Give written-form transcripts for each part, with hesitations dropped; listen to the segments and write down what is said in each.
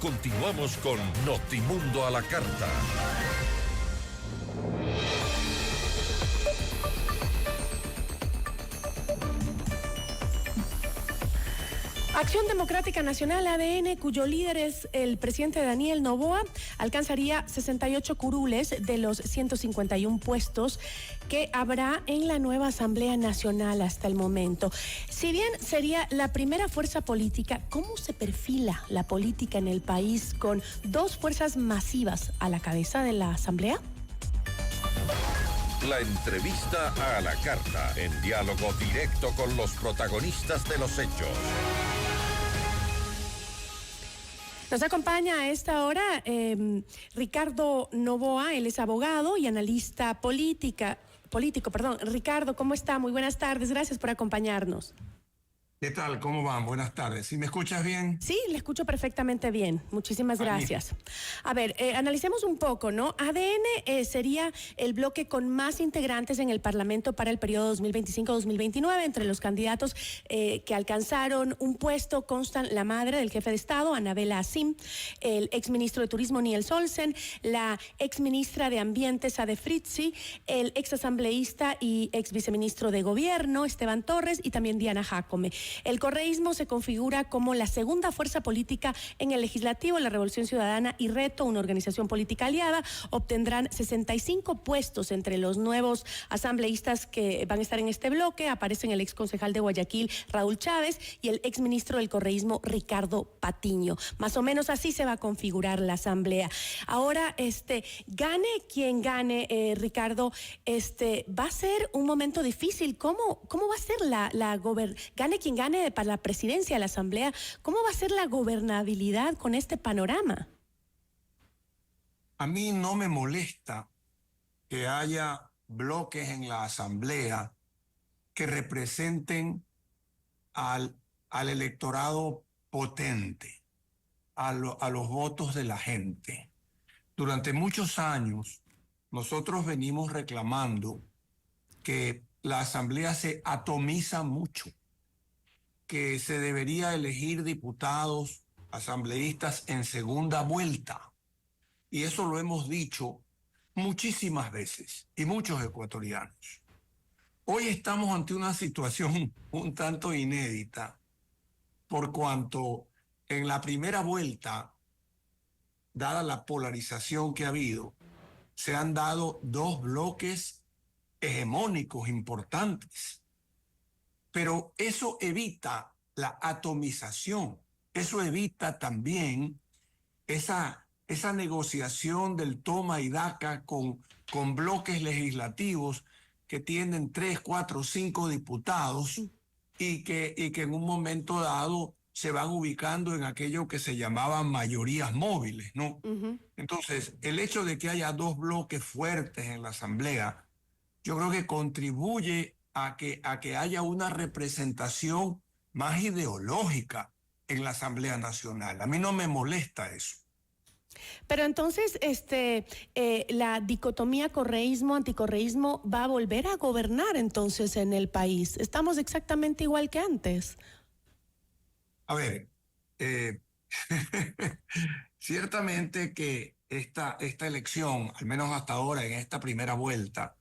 Continuamos con Notimundo a la Carta. Acción Democrática Nacional, ADN, cuyo líder es el presidente Daniel Noboa, alcanzaría 68 curules de los 151 puestos que habrá en la nueva Asamblea Nacional hasta el momento. Si bien sería la primera fuerza política, ¿cómo se perfila la política en el país con dos fuerzas masivas a la cabeza de la Asamblea? La entrevista a la carta, en diálogo directo con los protagonistas de los hechos. Nos acompaña a esta hora Ricardo Noboa, él es abogado y analista político. Ricardo, ¿cómo está? Muy buenas tardes, gracias por acompañarnos. ¿Qué tal? ¿Cómo van? Buenas tardes. ¿Sí me escuchas bien? Sí, le escucho perfectamente bien. Muchísimas gracias. A ver, analicemos un poco, ¿no? ADN sería el bloque con más integrantes en el Parlamento para el periodo 2025-2029. Entre los candidatos que alcanzaron un puesto constan la madre del jefe de Estado, Anabela Asim, el exministro de Turismo, Niel Solsen, la exministra de Ambiente, Sade Fritzi, el exasambleísta y exviceministro de Gobierno, Esteban Torres, y también Diana Jácome. El correísmo se configura como la segunda fuerza política en el legislativo. La Revolución Ciudadana y Reto, una organización política aliada, obtendrán 65 puestos entre los nuevos asambleístas que van a estar en este bloque. Aparecen el exconcejal de Guayaquil, Raúl Chávez, y el exministro del correísmo, Ricardo Patiño. Más o menos así se va a configurar la asamblea. Ahora, gane quien gane, Ricardo, va a ser un momento difícil. ¿Cómo va a ser gane quien gane para la presidencia de la Asamblea? ¿Cómo va a ser la gobernabilidad con este panorama? A mí no me molesta que haya bloques en la Asamblea que representen al electorado potente, a los votos de la gente. Durante muchos años, nosotros venimos reclamando que la Asamblea se atomiza mucho, que se debería elegir diputados, asambleístas en segunda vuelta. Y eso lo hemos dicho muchísimas veces, y muchos ecuatorianos. Hoy estamos ante una situación un tanto inédita, por cuanto en la primera vuelta, dada la polarización que ha habido, se han dado dos bloques hegemónicos importantes. Pero eso evita la atomización, eso evita también esa negociación del toma y daca con bloques legislativos que tienen 3, 4, 5 diputados y que en un momento dado se van ubicando en aquello que se llamaban mayorías móviles, ¿no? Entonces, el hecho de que haya dos bloques fuertes en la Asamblea, yo creo que contribuye a que haya una representación más ideológica en la Asamblea Nacional. A mí no me molesta eso. Pero entonces, la dicotomía correísmo-anticorreísmo va a volver a gobernar entonces en el país. Estamos exactamente igual que antes. A ver, ciertamente que esta elección, al menos hasta ahora en esta primera vuelta,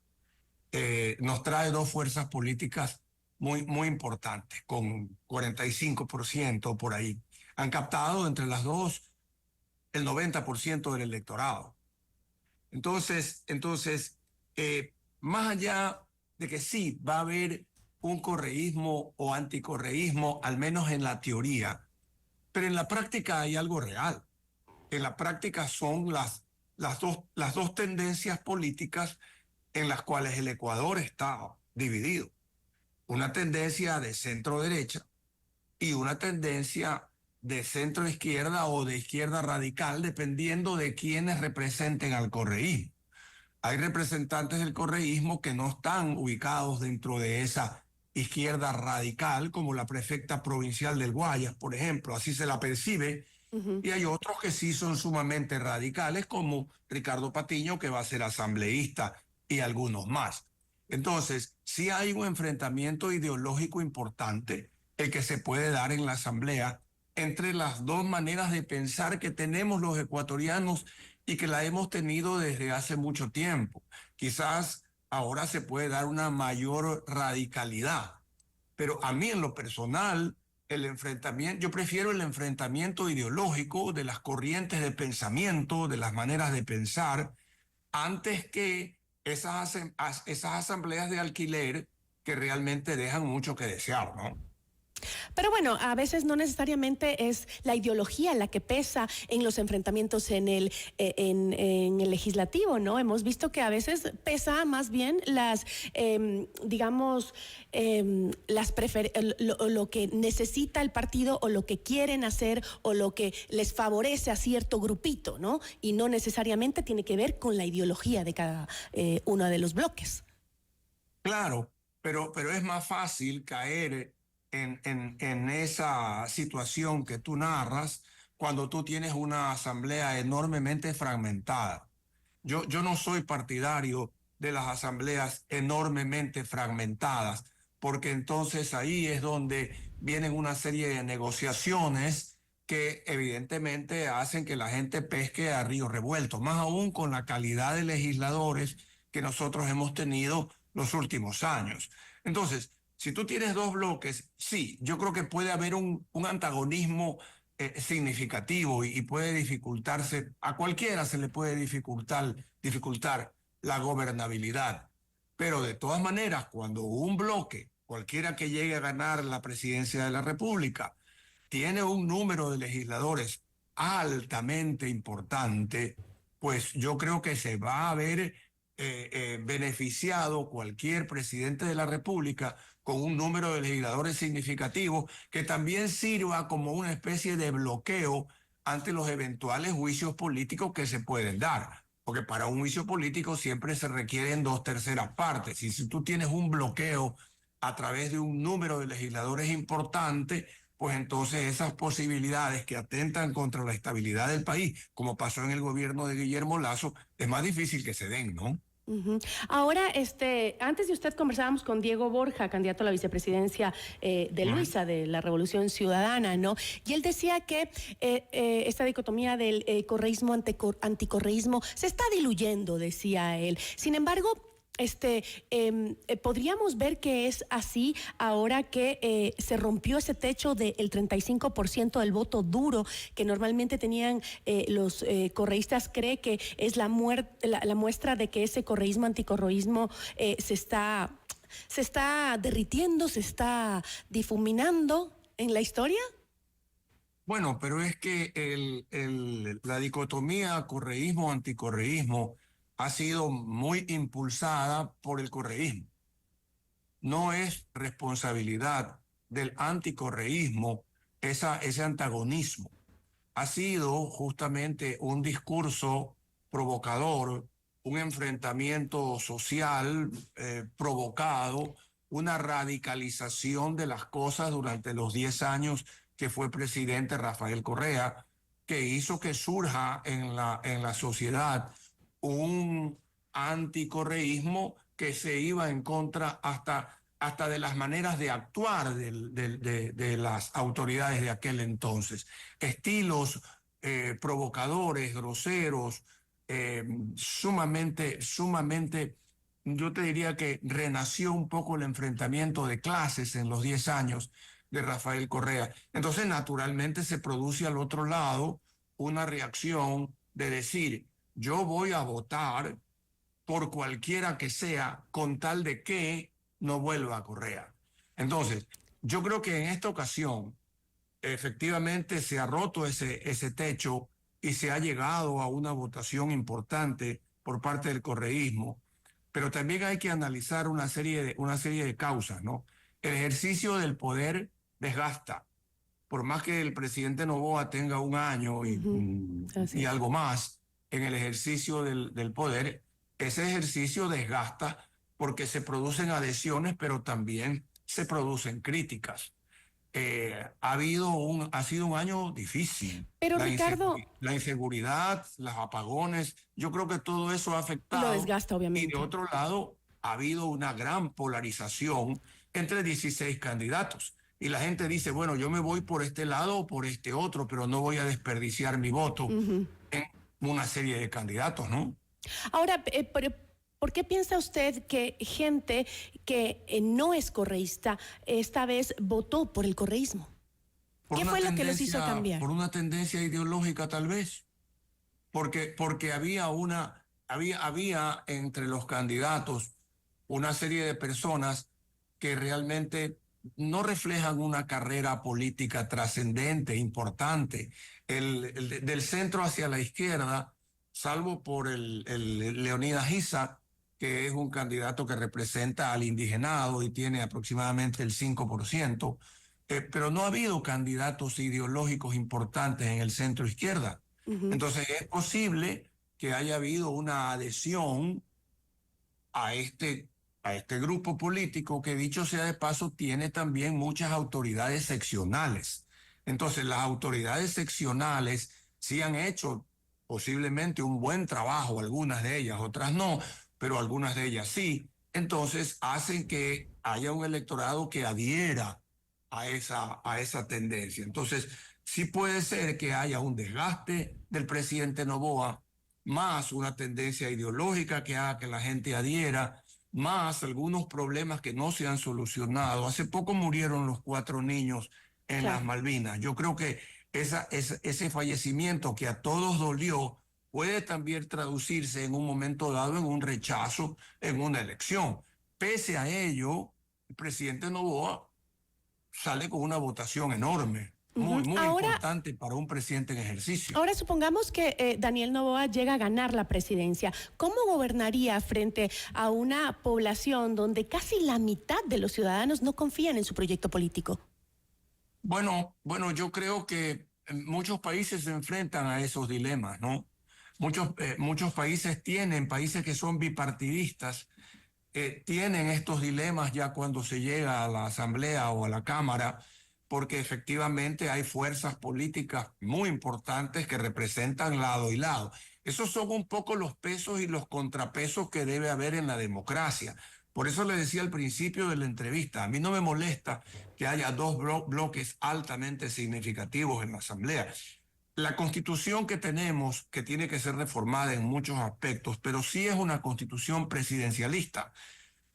nos trae dos fuerzas políticas muy importantes, con 45% por ahí. Han captado entre las dos el 90% del electorado. Entonces, más allá de que sí va a haber un correísmo o anticorreísmo, al menos en la teoría, pero en la práctica hay algo real. En la práctica son las dos tendencias políticas en las cuales el Ecuador está dividido. Una tendencia de centro-derecha y una tendencia de centro-izquierda o de izquierda radical, dependiendo de quienes representen al correísmo. Hay representantes del correísmo que no están ubicados dentro de esa izquierda radical, como la prefecta provincial del Guayas, por ejemplo, así se la percibe. Y hay otros que sí son sumamente radicales, como Ricardo Patiño, que va a ser asambleísta, y algunos más. Entonces, sí hay un enfrentamiento ideológico importante, el que se puede dar en la Asamblea entre las dos maneras de pensar que tenemos los ecuatorianos y que la hemos tenido desde hace mucho tiempo. Quizás ahora se puede dar una mayor radicalidad, pero a mí en lo personal, el enfrentamiento, yo prefiero el enfrentamiento ideológico de las corrientes de pensamiento, de las maneras de pensar, antes que esas asambleas de alquiler que realmente dejan mucho que desear, ¿no? Pero bueno, a veces no necesariamente es la ideología la que pesa en los enfrentamientos en en el legislativo, ¿no? Hemos visto que a veces pesa más bien las, digamos, lo que necesita el partido o lo que quieren hacer o lo que les favorece a cierto grupito, ¿no? Y no necesariamente tiene que ver con la ideología de cada uno de los bloques. Claro, pero es más fácil caer en esa situación que tú narras cuando tú tienes una asamblea enormemente fragmentada. Yo no soy partidario de las asambleas enormemente fragmentadas, porque entonces ahí es donde vienen una serie de negociaciones que evidentemente hacen que la gente pesque a río revuelto, más aún con la calidad de legisladores que nosotros hemos tenido los últimos años. Entonces, si tú tienes dos bloques, sí, yo creo que puede haber un antagonismo significativo y puede dificultarse, a cualquiera se le puede dificultar la gobernabilidad. Pero de todas maneras, cuando un bloque, cualquiera que llegue a ganar la presidencia de la República, tiene un número de legisladores altamente importante, pues yo creo que se va a ver beneficiado cualquier presidente de la República con un número de legisladores significativo que también sirva como una especie de bloqueo ante los eventuales juicios políticos que se pueden dar. Porque para un juicio político siempre se requieren 2/3 partes. Y si tú tienes un bloqueo a través de un número de legisladores importante, pues entonces esas posibilidades que atentan contra la estabilidad del país, como pasó en el gobierno de Guillermo Lasso, es más difícil que se den, ¿no? Uh-huh. Ahora, antes de usted conversábamos con Diego Borja, candidato a la vicepresidencia de Luisa, de la Revolución Ciudadana, ¿no? Y él decía que esta dicotomía del correísmo anticorreísmo se está diluyendo, decía él. Sin embargo, podríamos ver que es así ahora que se rompió ese techo del 35% del voto duro que normalmente tenían los correístas. ¿Cree que es la muestra de que ese correísmo anticorreísmo se está derritiendo, se está difuminando en la historia? Bueno, pero es que la dicotomía correísmo-anticorreísmo ha sido muy impulsada por el correísmo. No es responsabilidad del anticorreísmo ese antagonismo. Ha sido justamente un discurso provocador, un enfrentamiento social provocado, una radicalización de las cosas durante los 10 años que fue presidente Rafael Correa, que hizo que surja en la sociedad un anticorreísmo que se iba en contra hasta de las maneras de actuar de las autoridades de aquel entonces. Estilos provocadores, groseros, sumamente, yo te diría que renació un poco el enfrentamiento de clases en los 10 años de Rafael Correa. Entonces, naturalmente se produce al otro lado una reacción de decir, yo voy a votar por cualquiera que sea con tal de que no vuelva a Correa. Entonces, yo creo que en esta ocasión efectivamente se ha roto ese techo y se ha llegado a una votación importante por parte del correísmo, pero también hay que analizar una serie de causas, ¿no? El ejercicio del poder desgasta. Por más que el presidente Noboa tenga un año y algo más en el ejercicio del poder, ese ejercicio desgasta porque se producen adhesiones, pero también se producen críticas. Ha sido un año difícil. Pero Ricardo, la inseguridad, los apagones, yo creo que todo eso ha afectado. Lo desgasta, obviamente. Y de otro lado, ha habido una gran polarización entre 16 candidatos. y la gente dice, bueno, yo me voy por este lado o por este otro, pero no voy a desperdiciar mi voto en una serie de candidatos, ¿no? Ahora, ¿por qué piensa usted que gente que no es correísta esta vez votó por el correísmo? ¿Qué fue lo que los hizo cambiar? Por una tendencia ideológica, tal vez. Porque había entre los candidatos una serie de personas que realmente no reflejan una carrera política trascendente, importante. Del centro hacia la izquierda, salvo por el Leonidas Issa, que es un candidato que representa al indigenado y tiene aproximadamente el 5%, pero no ha habido candidatos ideológicos importantes en el centro izquierda. Entonces es posible que haya habido una adhesión a este grupo político que, dicho sea de paso, tiene también muchas autoridades seccionales. Entonces las autoridades seccionales sí han hecho posiblemente un buen trabajo, algunas de ellas, otras no, pero algunas de ellas sí. Entonces hacen que haya un electorado que adhiera a esa tendencia. Entonces sí puede ser que haya un desgaste del presidente Noboa, más una tendencia ideológica que haga que la gente adhiera, más algunos problemas que no se han solucionado. Hace poco murieron los 4 niños en las Malvinas. Yo creo que ese fallecimiento que a todos dolió puede también traducirse en un momento dado en un rechazo en una elección. Pese a ello, el presidente Noboa sale con una votación enorme. Muy importante para un presidente en ejercicio. Ahora supongamos que Daniel Noboa llega a ganar la presidencia. ¿Cómo gobernaría frente a una población donde casi la mitad de los ciudadanos no confían en su proyecto político? Bueno, yo creo que muchos países se enfrentan a esos dilemas, ¿no? Muchos países que son bipartidistas, tienen estos dilemas ya cuando se llega a la Asamblea o a la Cámara, porque efectivamente hay fuerzas políticas muy importantes que representan lado y lado. Esos son un poco los pesos y los contrapesos que debe haber en la democracia. Por eso le decía al principio de la entrevista, a mí no me molesta que haya 2 bloques altamente significativos en la Asamblea. La constitución que tenemos, que tiene que ser reformada en muchos aspectos, pero sí es una constitución presidencialista.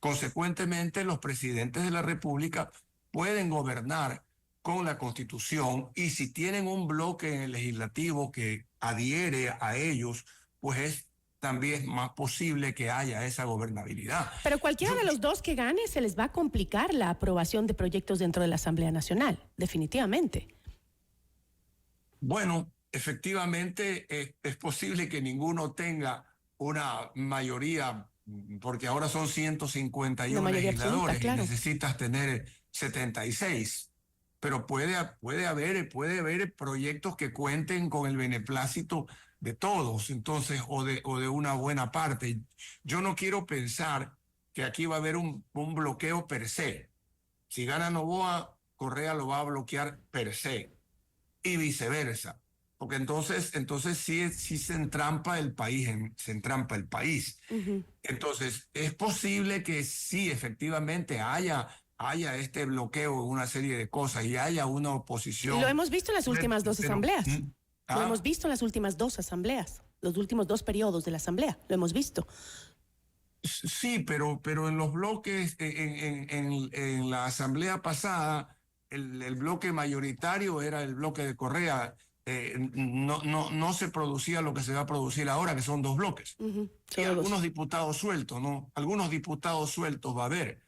Consecuentemente, los presidentes de la República pueden gobernar con la Constitución, y si tienen un bloque en el legislativo que adhiere a ellos, pues es también más posible que haya esa gobernabilidad. Pero cualquiera de los dos que gane se les va a complicar la aprobación de proyectos dentro de la Asamblea Nacional, definitivamente. Bueno, efectivamente es posible que ninguno tenga una mayoría, porque ahora son 151 legisladores absoluta, claro. Y necesitas tener 76. Pero puede haber proyectos que cuenten con el beneplácito de todos, entonces, o de una buena parte. Yo no quiero pensar que aquí va a haber un bloqueo per se. Si gana Noboa, Correa lo va a bloquear per se, y viceversa. Porque entonces sí se entrampa el país. Entonces, es posible que sí, efectivamente, haya este bloqueo en una serie de cosas y haya una oposición. Lo hemos visto en las últimas 2 asambleas. Lo hemos visto en las últimas 2 asambleas, los últimos 2 periodos de la asamblea, lo hemos visto. Sí, pero en los bloques, en la asamblea pasada, el bloque mayoritario era el bloque de Correa. No se producía lo que se va a producir ahora, que son 2 bloques. Y algunos diputados sueltos, ¿no? Algunos diputados sueltos va a haber.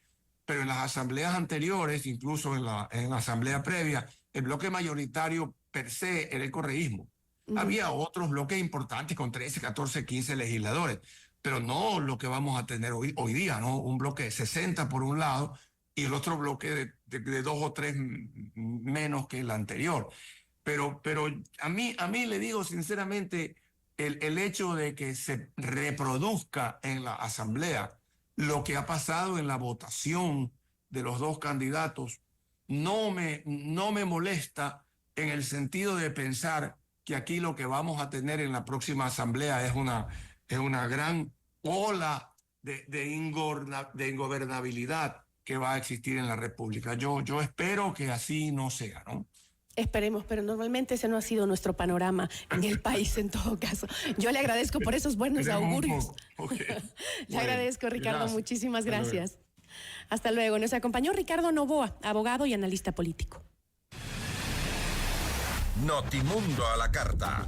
Pero en las asambleas anteriores, incluso en la asamblea previa, el bloque mayoritario per se era el correísmo. Había otros bloques importantes con 13, 14, 15 legisladores, pero no lo que vamos a tener hoy día, ¿no? Un bloque de 60 por un lado y el otro bloque de 2 o 3 menos que el anterior. Pero a mí le digo sinceramente, el hecho de que se reproduzca en la asamblea lo que ha pasado en la votación de los 2 candidatos no me molesta, en el sentido de pensar que aquí lo que vamos a tener en la próxima asamblea es una gran ola de ingobernabilidad que va a existir en la República. Yo espero que así no sea, ¿no? Esperemos, pero normalmente ese no ha sido nuestro panorama en el país en todo caso. Yo le agradezco por esos buenos augurios. Okay. Le agradezco, Ricardo, gracias. muchísimas Hasta luego. gracias. Hasta luego. Nos acompañó Ricardo Novoa, abogado y analista político. Notimundo a la carta.